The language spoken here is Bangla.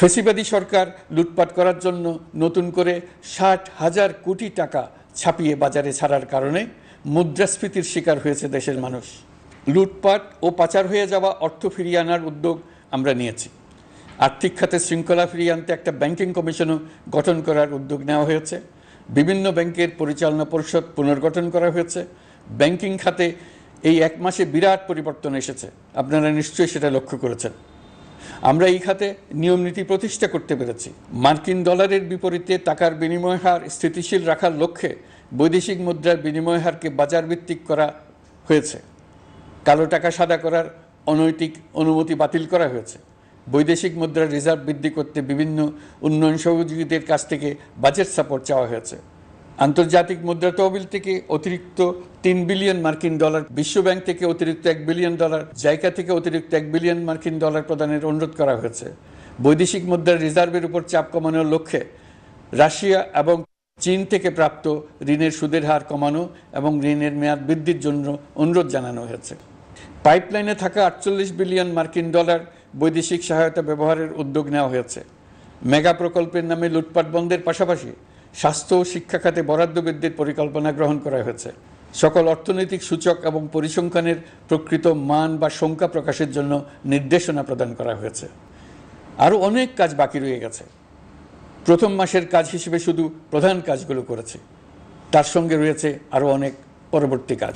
ফ্যাসিবাদী সরকার লুটপাট করার জন্য নতুন করে ৬০,০০০ কোটি টাকা ছাপিয়ে বাজারে ছাড়ার কারণে মুদ্রাস্ফীতির শিকার হয়েছে দেশের মানুষ। লুটপাট ও পাচার হয়ে যাওয়া অর্থ ফিরিয়ে আনার উদ্যোগ আমরা নিয়েছি। আর্থিক খাতে শৃঙ্খলা ফিরিয়ে আনতে একটা ব্যাংকিং কমিশনও গঠন করার উদ্যোগ নেওয়া হয়েছে। বিভিন্ন ব্যাংকের পরিচালনা পরিষদ পুনর্গঠন করা হয়েছে। ব্যাংকিং খাতে এই এক মাসে বিরাট পরিবর্তন এসেছে, আপনারা নিশ্চয়ই সেটা লক্ষ্য করেছেন। আমরা এই খাতে নিয়মনীতি প্রতিষ্ঠা করতে পেরেছি। মার্কিন ডলারের বিপরীতে টাকার বিনিময় হার স্থিতিশীল রাখার লক্ষ্যে বৈদেশিক মুদ্রার বিনিময় হারকে বাজার ভিত্তিক করা হয়েছে। কালো টাকা সাদা করার অনৈতিক অনুমতি বাতিল করা হয়েছে। বৈদেশিক মুদ্রার রিজার্ভ বৃদ্ধি করতে বিভিন্ন উন্নয়ন সহযোগীদের কাছ থেকে বাজেট সাপোর্ট চাওয়া হয়েছে। আন্তর্জাতিক মুদ্রা তহবিল থেকে অতিরিক্ত ৩ বিলিয়ন মার্কিন ডলার, বিশ্বব্যাংক থেকে অতিরিক্ত ১ বিলিয়ন ডলার, জাইকা থেকে অতিরিক্ত ১ বিলিয়ন মার্কিন ডলার প্রদানের অনুরোধ করা হয়েছে। বৈদেশিক মুদ্রার রিজার্ভের উপর চাপ কমানোর লক্ষ্যে রাশিয়া এবং চীন থেকে প্রাপ্ত ঋণের সুদের হার কমানো এবং ঋণের মেয়াদ বৃদ্ধির জন্য অনুরোধ জানানো হয়েছে। পাইপলাইনে থাকা ৪৮ বিলিয়ন মার্কিন ডলার বৈদেশিক সহায়তা ব্যবহারের উদ্যোগ নেওয়া হয়েছে। মেগা প্রকল্পের নামে লুটপাট বন্ধের পাশাপাশি স্বাস্থ্য ও শিক্ষা খাতে বরাদ্দ বৃদ্ধির পরিকল্পনা গ্রহণ করা হয়েছে। সকল অর্থনৈতিক সূচক এবং পরিসংখ্যানের প্রকৃত মান বা সংখ্যা প্রকাশের জন্য নির্দেশনা প্রদান করা হয়েছে। আরও অনেক কাজ বাকি রয়ে গেছে। প্রথম মাসের কাজ হিসেবে শুধু প্রধান কাজগুলো করেছে, তার সঙ্গে রয়েছে আরও অনেক পরবর্তী কাজ।